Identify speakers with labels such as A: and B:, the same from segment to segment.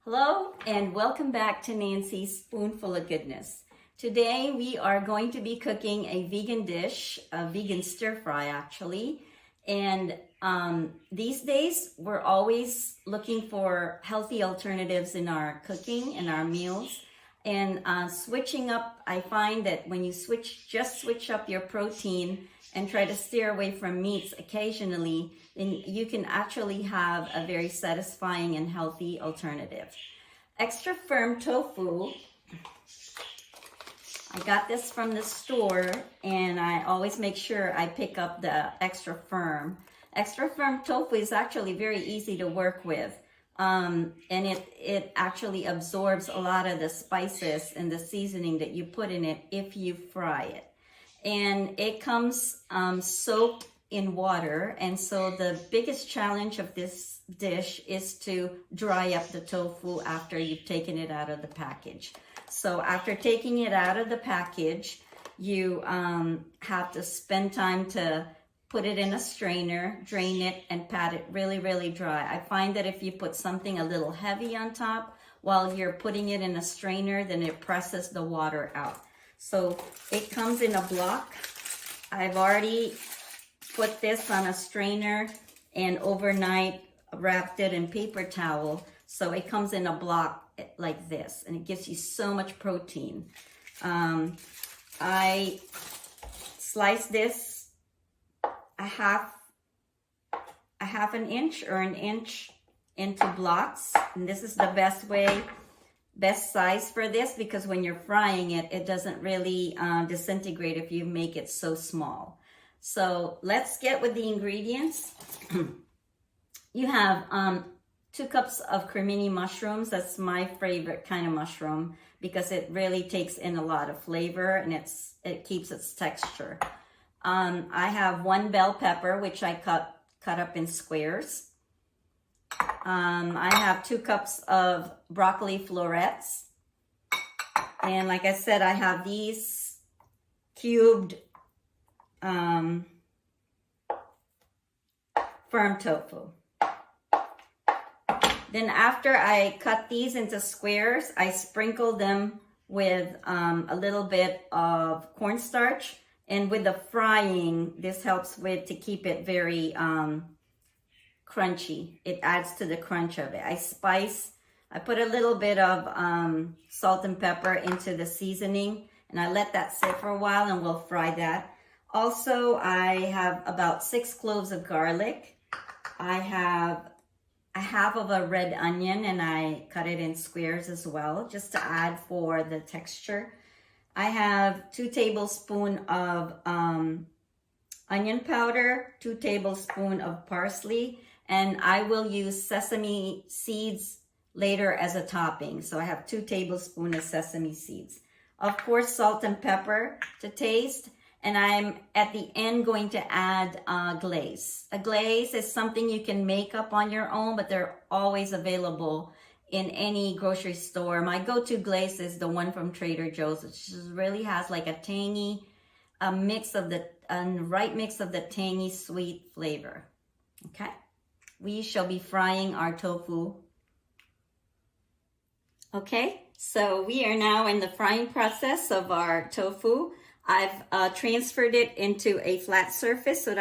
A: Hello and welcome back to Nancy's Spoonful of Goodness. Today we are going to be cooking a vegan dish, a vegan stir fry actually. And these days we're always looking for healthy alternatives in our cooking and our meals. And switching up, I find that when you switch up your protein and try to steer away from meats occasionally, then you can actually have a very satisfying and healthy alternative. Extra firm tofu. I got this from the store and I always make sure I pick up the extra firm. Extra firm tofu is actually very easy to work with. And it actually absorbs a lot of the spices and the seasoning that you put in it if you fry it. And it comes soaked in water, and so the biggest challenge of this dish is to dry up the tofu after you've taken it out of the package. So after taking it out of the package, you have to spend time to put it in a strainer, drain it, and pat it really, really dry. I find that if you put something a little heavy on top while you're putting it in a strainer, then it presses the water out. So it comes in a block. I've already put this on a strainer and overnight wrapped it in paper towel. So it comes in a block like this, and it gives you so much protein. I slice this a half an inch or an inch into blocks, and this is the best size for this, because when you're frying it, it doesn't really disintegrate if you make it so small. So let's get with the ingredients. You have 2 cups of cremini mushrooms. That's my favorite kind of mushroom because it really takes in a lot of flavor and it keeps its texture. I have 1 bell pepper, which I cut up in squares. I have 2 cups of broccoli florets. And like I said, I have these cubed firm tofu. Then after I cut these into squares, I sprinkle them with a little bit of cornstarch. And with the frying, this helps to keep it very crunchy. It adds to the crunch of it. I put a little bit of salt and pepper into the seasoning, and I let that sit for a while, and we'll fry that. Also, I have about 6 cloves of garlic. I have a half of a red onion, and I cut it in squares as well, just to add for the texture. I have 2 tablespoons of onion powder, 2 tablespoons of parsley, and I will use sesame seeds later as a topping. So I have 2 tablespoons of sesame seeds. Of course, salt and pepper to taste. And I'm at the end going to add glaze. A glaze is something you can make up on your own, but they're always available in any grocery store. My go-to glaze is the one from Trader Joe's, which really has like a tangy right mix of the tangy sweet flavor. Okay, we shall be frying our tofu. Okay, so we are now in the frying process of our tofu. I've transferred it into a flat surface so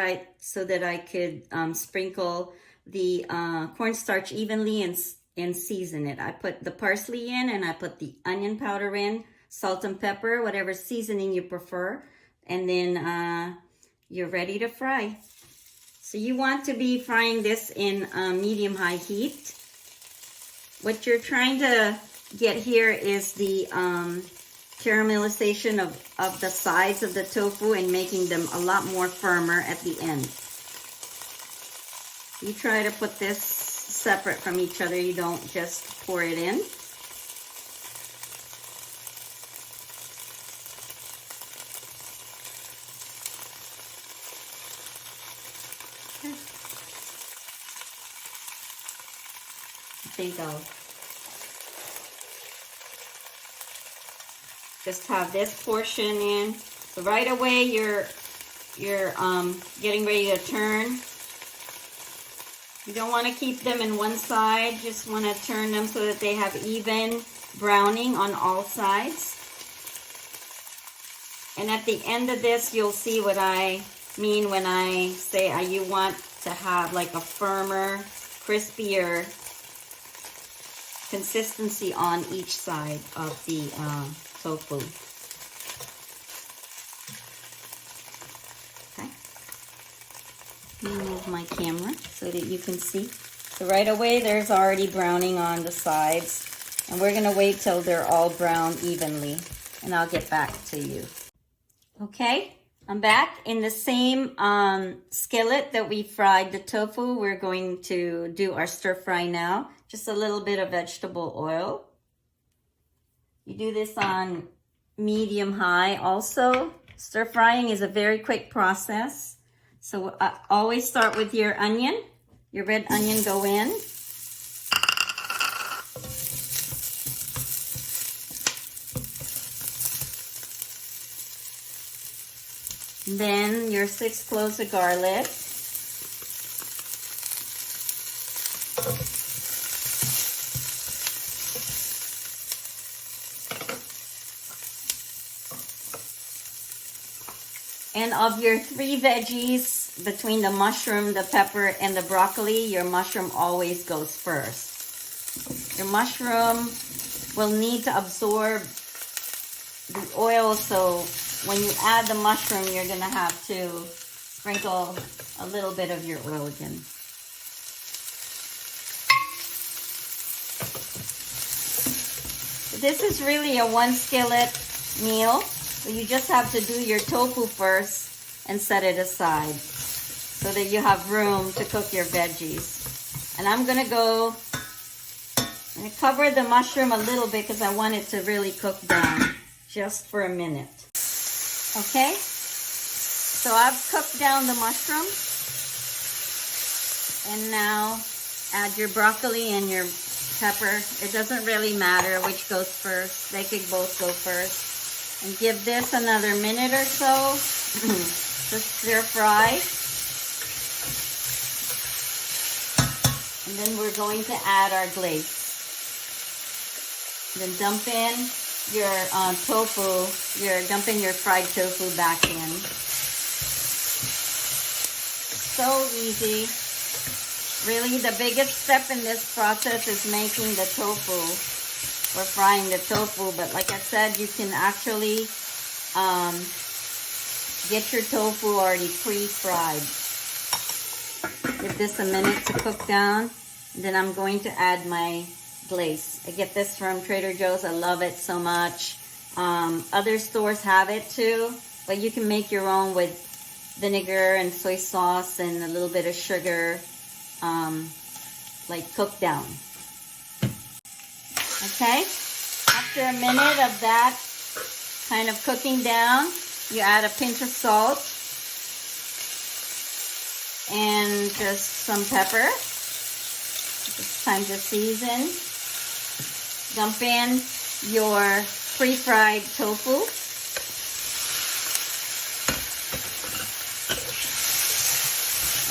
A: that I could sprinkle the cornstarch evenly and season it. I put the parsley in, and I put the onion powder in, salt and pepper, whatever seasoning you prefer, and then you're ready to fry. So you want to be frying this in medium-high heat. What you're trying to get here is the caramelization of the sides of the tofu and making them a lot more firmer at the end. You try to put this separate from each other. You don't just pour it in. I think I'll just have this portion in. So right away you're getting ready to turn. You don't want to keep them in one side. Just want to turn them so that they have even browning on all sides. And at the end of this, you'll see what I mean when I say you want to have like a firmer, crispier consistency on each side of the tofu. Okay. Let me move my camera so that you can see. So right away, there's already browning on the sides. And we're going to wait till they're all brown evenly. And I'll get back to you. Okay, I'm back in the same skillet that we fried the tofu. We're going to do our stir fry now. Just a little bit of vegetable oil. You do this on medium high also. Stir frying is a very quick process. So always start with your onion. Your red onion go in. Then your 6 cloves of garlic. And of your 3 veggies, between the mushroom, the pepper, and the broccoli, your mushroom always goes first. Your mushroom will need to absorb the oil, so when you add the mushroom, you're going to have to sprinkle a little bit of your oil again. This is really a 1 skillet meal. So you just have to do your tofu first and set it aside so that you have room to cook your veggies. And I'm going to cover the mushroom a little bit because I want it to really cook down just for a minute. Okay, so I've cooked down the mushroom. And now add your broccoli and your pepper. It doesn't really matter which goes first. They could both go first. And give this another minute or so to stir fry. And then we're going to add our glaze. Then dump in your tofu, dumping your fried tofu back in. So easy. Really, the biggest step in this process is making the tofu. Or frying the tofu, but like I said, you can actually get your tofu already pre-fried. Give this a minute to cook down. And then I'm going to add my glaze. I get this from Trader Joe's. I love it so much. Other stores have it too, but you can make your own with vinegar and soy sauce and a little bit of sugar, like cooked down. Okay, after a minute of that kind of cooking down, you add a pinch of salt and just some pepper. It's time to season. Dump in your pre-fried tofu.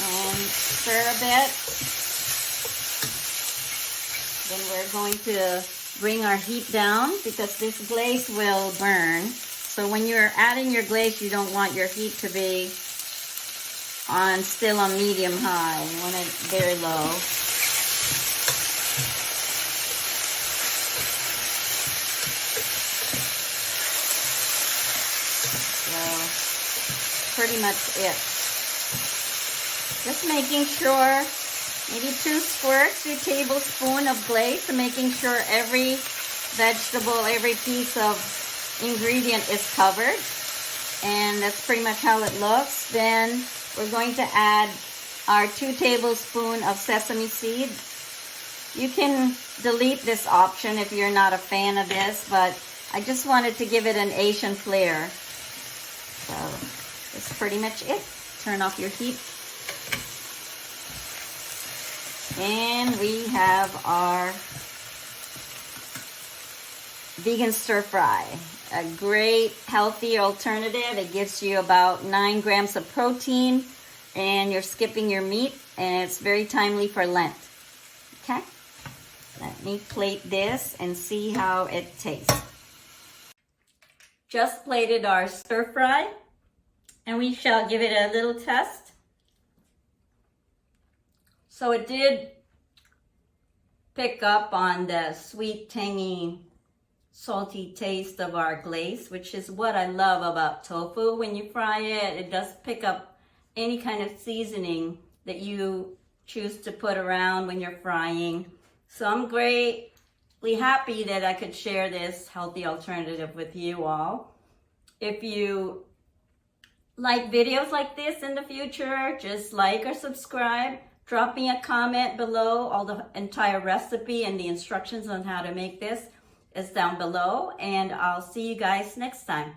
A: And stir a bit. Then we're going to bring our heat down because this glaze will burn. So when you're adding your glaze, you don't want your heat to be still on medium high. You want it very low. So pretty much it. Just making sure. Maybe 2 squirts, 2 tablespoons of glaze, and making sure every vegetable, every piece of ingredient is covered. And that's pretty much how it looks. Then we're going to add our 2 tablespoons of sesame seed. You can delete this option if you're not a fan of this, but I just wanted to give it an Asian flair. So that's pretty much it. Turn off your heat. And we have our vegan stir fry. A great healthy alternative. It gives you about 9 grams of protein, and you're skipping your meat, and it's very timely for Lent. Okay? Let me plate this and see how it tastes. Just plated our stir fry, and we shall give it a little test. So it did pick up on the sweet, tangy, salty taste of our glaze, which is what I love about tofu. When you fry it, it does pick up any kind of seasoning that you choose to put around when you're frying. So I'm greatly happy that I could share this healthy alternative with you all. If you like videos like this in the future, just like or subscribe. Drop me a comment below. All the entire recipe and the instructions on how to make this is down below. And I'll see you guys next time.